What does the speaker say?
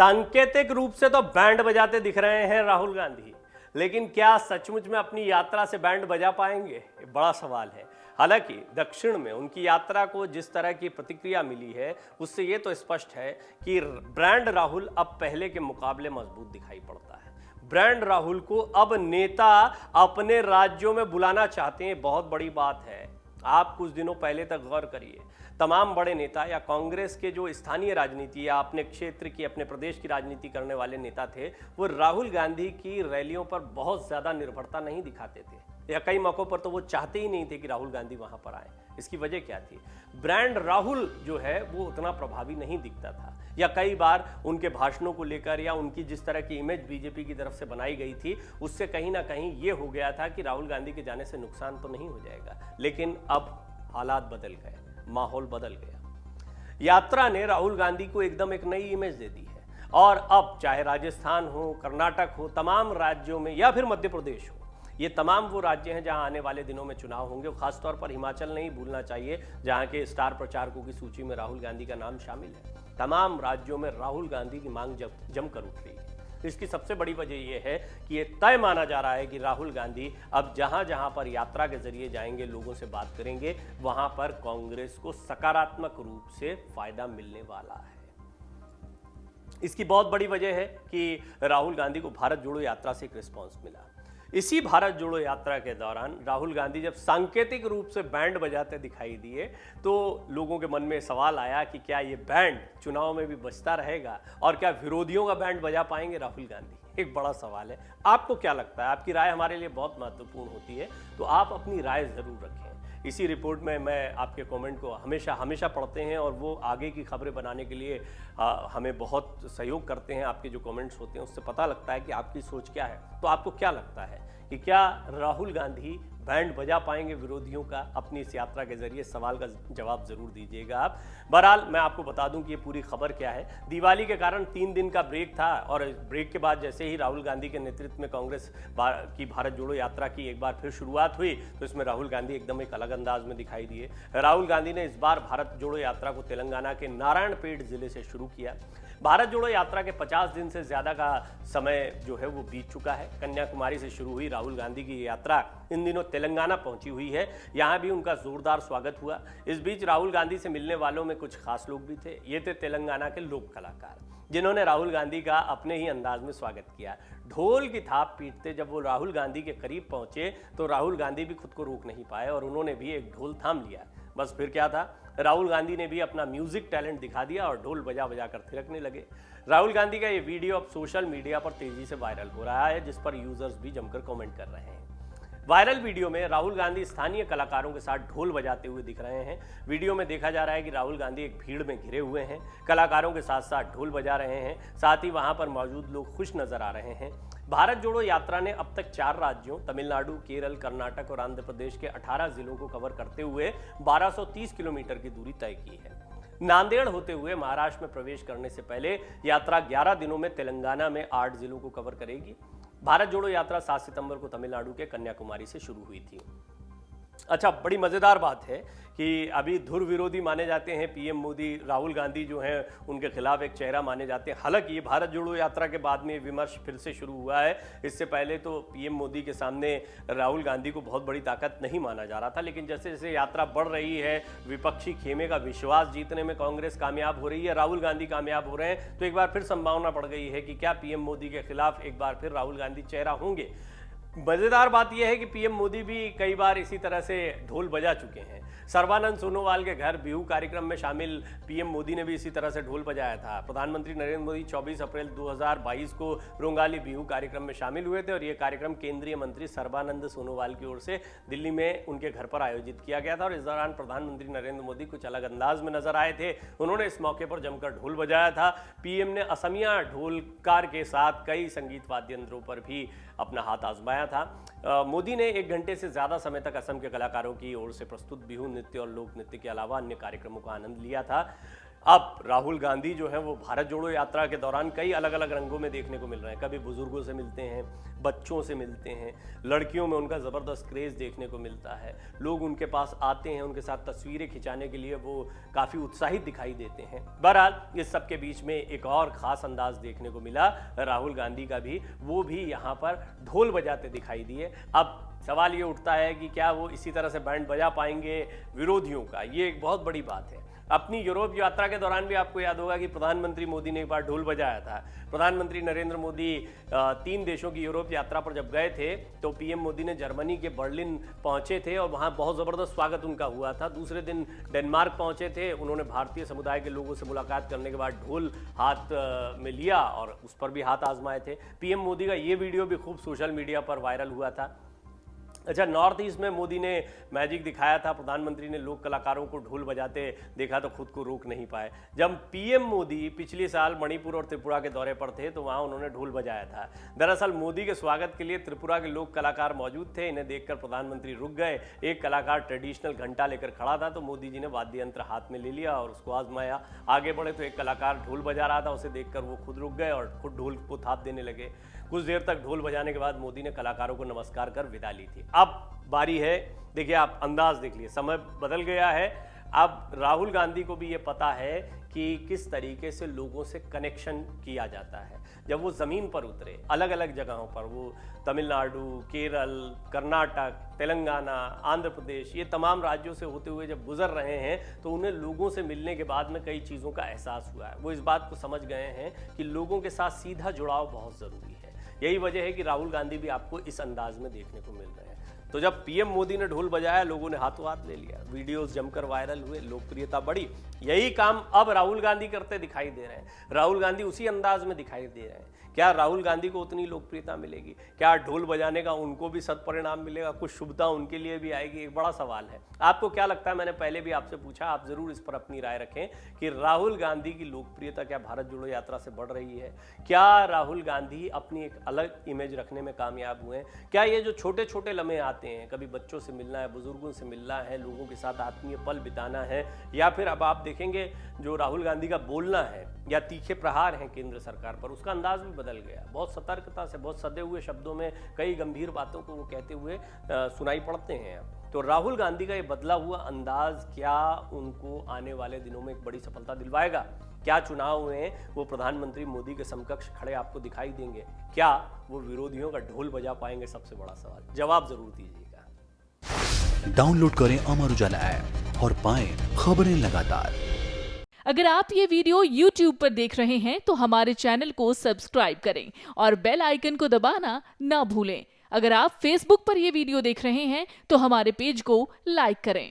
सांकेतिक रूप से तो बैंड बजाते दिख रहे हैं राहुल गांधी, लेकिन क्या सचमुच में अपनी यात्रा से बैंड बजा पाएंगे, ये बड़ा सवाल है। हालांकि दक्षिण में उनकी यात्रा को जिस तरह की प्रतिक्रिया मिली है, उससे ये तो स्पष्ट है कि ब्रांड राहुल अब पहले के मुकाबले मजबूत दिखाई पड़ता है। ब्रांड राहुल को अब नेता अपने राज्यों में बुलाना चाहते हैं, बहुत बड़ी बात है। आप कुछ दिनों पहले तक गौर करिए, तमाम बड़े नेता या कांग्रेस के जो स्थानीय राजनीति या अपने क्षेत्र की, अपने प्रदेश की राजनीति करने वाले नेता थे, वो राहुल गांधी की रैलियों पर बहुत ज्यादा निर्भरता नहीं दिखाते थे, या कई मौकों पर तो वो चाहते ही नहीं थे कि राहुल गांधी वहां पर आए। इसकी वजह क्या थी? ब्रांड राहुल जो है वो उतना प्रभावी नहीं दिखता था, या कई बार उनके भाषणों को लेकर या उनकी जिस तरह की इमेज बीजेपी की तरफ से बनाई गई थी, उससे कहीं ना कहीं ये हो गया था कि राहुल गांधी के जाने से नुकसान तो नहीं हो जाएगा। लेकिन अब हालात बदल गए, माहौल बदल गया। यात्रा ने राहुल गांधी को एकदम एक नई इमेज दे दी है, और अब चाहे राजस्थान हो, कर्नाटक हो, तमाम राज्यों में, या फिर मध्य प्रदेश हो, ये तमाम वो राज्य हैं जहां आने वाले दिनों में चुनाव होंगे। खासतौर पर हिमाचल नहीं भूलना चाहिए, जहां के स्टार प्रचारकों की सूची में राहुल गांधी का नाम शामिल है। तमाम राज्यों में राहुल गांधी की मांग जमकर उठ रही है। इसकी सबसे बड़ी वजह यह है कि ये तय माना जा रहा है कि राहुल गांधी अब जहां जहां पर यात्रा के जरिए जाएंगे, लोगों से बात करेंगे, वहां पर कांग्रेस को सकारात्मक रूप से फायदा मिलने वाला है। इसकी बहुत बड़ी वजह है कि राहुल गांधी को भारत जोड़ो यात्रा से एक रिस्पॉन्स मिला। इसी भारत जोड़ो यात्रा के दौरान राहुल गांधी जब सांकेतिक रूप से बैंड बजाते दिखाई दिए, तो लोगों के मन में सवाल आया कि क्या ये बैंड चुनाव में भी बजता रहेगा, और क्या विरोधियों का बैंड बजा पाएंगे राहुल गांधी? एक बड़ा सवाल है। आपको क्या लगता है? आपकी राय हमारे लिए बहुत महत्वपूर्ण होती है, तो आप अपनी राय जरूर रखें। इसी रिपोर्ट में मैं आपके कमेंट को हमेशा पढ़ते हैं, और वो आगे की खबरें बनाने के लिए हमें बहुत सहयोग करते हैं। आपके जो कमेंट्स होते हैं उससे पता लगता है कि आपकी सोच क्या है। तो आपको क्या लगता है कि क्या राहुल गांधी बैंड बजा पाएंगे विरोधियों का अपनी इस यात्रा के जरिए? सवाल का जवाब जरूर दीजिएगा आप। बहरहाल मैं आपको बता दूं कि ये पूरी खबर क्या है। दिवाली के कारण 3 दिन का ब्रेक था, और ब्रेक के बाद जैसे ही राहुल गांधी के नेतृत्व में कांग्रेस की भारत जोड़ो यात्रा की एक बार फिर शुरुआत हुई, तो इसमें राहुल गांधी एकदम एक अलग अंदाज में दिखाई दिए। राहुल गांधी ने इस बार भारत जोड़ो यात्रा को तेलंगाना के नारायणपेट जिले से शुरू किया। भारत जोड़ो यात्रा के 50 दिन से ज्यादा का समय जो है वो बीत चुका है। कन्याकुमारी से शुरू हुई राहुल गांधी की यात्रा इन दिनों तेलंगाना पहुंची हुई है। यहां भी उनका जोरदार स्वागत हुआ। इस बीच राहुल गांधी से मिलने वालों में कुछ खास लोग भी थे। ये थे तेलंगाना के लोक कलाकार, जिन्होंने राहुल गांधी का अपने ही अंदाज में स्वागत किया। ढोल की थाप पीटते जब वो राहुल गांधी के करीब पहुंचे, तो राहुल गांधी भी खुद को रोक नहीं पाए, और उन्होंने भी एक ढोल थाम लिया। बस फिर क्या था, राहुल गांधी ने भी अपना म्यूजिक टैलेंट दिखा दिया और ढोल बजा बजा कर थिरकने लगे। राहुल गांधी का ये वीडियो अब सोशल मीडिया पर तेजी से वायरल हो रहा है, जिस पर यूजर्स भी जमकर कमेंट कर रहे हैं। वायरल वीडियो में राहुल गांधी स्थानीय कलाकारों के साथ ढोल बजाते हुए दिख रहे हैं। वीडियो में देखा जा रहा है कि राहुल गांधी एक भीड़ में घिरे हुए हैं, कलाकारों के साथ साथ ढोल बजा रहे हैं, साथ ही वहां पर मौजूद लोग खुश नजर आ रहे हैं। भारत जोड़ो यात्रा ने अब तक 4 राज्यों तमिलनाडु, केरल, कर्नाटक और आंध्र प्रदेश के 18 जिलों को कवर करते हुए 1230 किलोमीटर की दूरी तय की है। नांदेड़ होते हुए महाराष्ट्र में प्रवेश करने से पहले यात्रा 11 दिनों में तेलंगाना में 8 जिलों को कवर करेगी। भारत जोड़ो यात्रा 7 सितंबर को तमिलनाडु के कन्याकुमारी से शुरू हुई थी। अच्छा, बड़ी मजेदार बात है कि अभी धुर विरोधी माने जाते हैं पीएम मोदी। राहुल गांधी जो हैं उनके खिलाफ एक चेहरा माने जाते हैं। हालांकि ये भारत जोड़ो यात्रा के बाद में विमर्श फिर से शुरू हुआ है। इससे पहले तो पीएम मोदी के सामने राहुल गांधी को बहुत बड़ी ताकत नहीं माना जा रहा था, लेकिन जैसे जैसे यात्रा बढ़ रही है, विपक्षी खेमे का विश्वास जीतने में कांग्रेस कामयाब हो रही है, राहुल गांधी कामयाब हो रहे हैं, तो एक बार फिर संभावना बढ़ गई है कि क्या पीएम मोदी के खिलाफ एक बार फिर राहुल गांधी चेहरा होंगे। मजेदार बात यह है कि पीएम मोदी भी कई बार इसी तरह से ढोल बजा चुके हैं। सर्बानंद सोनोवाल के घर बिहू कार्यक्रम में शामिल पीएम मोदी ने भी इसी तरह से ढोल बजाया था। प्रधानमंत्री नरेंद्र मोदी 24 अप्रैल 2022 को रोंगाली बिहू कार्यक्रम में शामिल हुए थे, और यह कार्यक्रम केंद्रीय मंत्री सर्बानंद सोनोवाल की ओर से दिल्ली में उनके घर पर आयोजित किया गया था। और इस दौरान प्रधानमंत्री नरेंद्र मोदी कुछ अलग अंदाज में नजर आए थे। उन्होंने इस मौके पर जमकर ढोल बजाया था। पीएम ने असमिया ढोलकार के साथ कई संगीत वाद्य यंत्रों पर भी अपना हाथ आजमाया था। मोदी ने 1 घंटे से ज्यादा समय तक असम के कलाकारों की ओर से प्रस्तुत बिहू नृत्य और लोक नृत्य के अलावा अन्य कार्यक्रमों का आनंद लिया था। अब राहुल गांधी जो है वो भारत जोड़ो यात्रा के दौरान कई अलग अलग रंगों में देखने को मिल रहे हैं। कभी बुजुर्गों से मिलते हैं, बच्चों से मिलते हैं, लड़कियों में उनका ज़बरदस्त क्रेज़ देखने को मिलता है। लोग उनके पास आते हैं, उनके साथ तस्वीरें खिंचाने के लिए वो काफ़ी उत्साहित दिखाई देते हैं। बहरहाल इस सब के बीच में एक और ख़ास अंदाज देखने को मिला राहुल गांधी का भी, वो भी यहाँ पर ढोल बजाते दिखाई दिए। अब सवाल ये उठता है कि क्या वो इसी तरह से बैंड बजा पाएंगे विरोधियों का? ये एक बहुत बड़ी बात है। अपनी यूरोप यात्रा के दौरान भी आपको याद होगा कि प्रधानमंत्री मोदी ने एक बार ढोल बजाया था। प्रधानमंत्री नरेंद्र मोदी 3 देशों की यूरोप यात्रा पर जब गए थे तो पीएम मोदी ने जर्मनी के बर्लिन पहुंचे थे और वहां बहुत ज़बरदस्त स्वागत उनका हुआ था। दूसरे दिन डेनमार्क पहुंचे थे, उन्होंने भारतीय समुदाय के लोगों से मुलाकात करने के बाद ढोल हाथ में लिया और उस पर भी हाथ आजमाए थे। पीएम मोदी का ये वीडियो भी खूब सोशल मीडिया पर वायरल हुआ था। अच्छा, नॉर्थ ईस्ट में मोदी ने मैजिक दिखाया था। प्रधानमंत्री ने लोक कलाकारों को ढोल बजाते देखा तो खुद को रोक नहीं पाए। जब पीएम मोदी पिछले साल मणिपुर और त्रिपुरा के दौरे पर थे तो वहां उन्होंने ढोल बजाया था। दरअसल मोदी के स्वागत के लिए त्रिपुरा के लोक कलाकार मौजूद थे। इन्हें देखकर प्रधानमंत्री रुक गए। एक कलाकार ट्रेडिशनल घंटा लेकर खड़ा था तो मोदी जी ने वाद्य यंत्र हाथ में ले लिया और उसको आजमाया। आगे बढ़े तो एक कलाकार ढोल बजा रहा था, उसे देखकर वो खुद रुक गए और खुद ढोल को थाप देने लगे। कुछ देर तक ढोल बजाने के बाद मोदी ने कलाकारों को नमस्कार कर विदा ली थी। अब बारी है, देखिए आप अंदाज देख लिए, समय बदल गया है। अब राहुल गांधी को भी ये पता है कि किस तरीके से लोगों से कनेक्शन किया जाता है। जब वो ज़मीन पर उतरे अलग अलग जगहों पर, वो तमिलनाडु, केरल, कर्नाटक, तेलंगाना, आंध्र प्रदेश, ये तमाम राज्यों से होते हुए जब गुजर रहे हैं तो उन्हें लोगों से मिलने के बाद में कई चीज़ों का एहसास हुआ है। वो इस बात को समझ गए हैं कि लोगों के साथ सीधा जुड़ाव बहुत ज़रूरी है। यही वजह है कि राहुल गांधी भी आपको इस अंदाज में देखने को मिल रहे हैं। तो जब पीएम मोदी ने ढोल बजाया, लोगों ने हाथों हाथ ले लिया, वीडियोस जमकर वायरल हुए, लोकप्रियता बढ़ी। यही काम अब राहुल गांधी करते दिखाई दे रहे हैं। राहुल गांधी उसी अंदाज में दिखाई दे रहे हैं। क्या राहुल गांधी को उतनी लोकप्रियता मिलेगी? क्या ढोल बजाने का उनको भी सत्परिणाम मिलेगा? कुछ शुभता उनके लिए भी आएगी? एक बड़ा सवाल है। आपको क्या लगता है? मैंने पहले भी आपसे पूछा, आप जरूर इस पर अपनी राय रखें कि राहुल गांधी की लोकप्रियता क्या भारत जोड़ो यात्रा से बढ़ रही है? क्या राहुल गांधी अपनी एक अलग इमेज रखने में कामयाब हुए हैं? क्या ये जो छोटे छोटे लम्हे आते हैं, कभी बच्चों से मिलना है, बुजुर्गों से मिलना है, लोगों के साथ आत्मीय पल बिताना है, या फिर अब आप देखेंगे जो राहुल गांधी का बोलना है या तीखे प्रहार हैं केंद्र सरकार पर, उसका अंदाज भी बदल गया। बहुत सतर्कता से, बहुत सदे हुए शब्दों में कई गंभीर बातों को वो कहते हुए सुनाई पड़ते हैं। तो राहुल गांधी का ये बदला हुआ अंदाज क्या उनको आने वाले दिनों में एक बड़ी सफलता दिलवाएगा? क्या चुनाव में वो प्रधानमंत्री मोदी के समकक्ष खड़े आपको दिखाई देंगे? क्या वो विरोधियों का ढोल बजा पाएंगे? सबसे बड़ा सवाल, जवाब जरूर दीजिएगा। डाउनलोड करें अमर उजाला ऐप और पाएं खबरें लगातार। अगर आप ये वीडियो YouTube पर देख रहे हैं तो हमारे चैनल को सब्सक्राइब करें और बेल आइकन को दबाना ना भूलें। अगर आप Facebook पर ये वीडियो देख रहे हैं तो हमारे पेज को लाइक करें।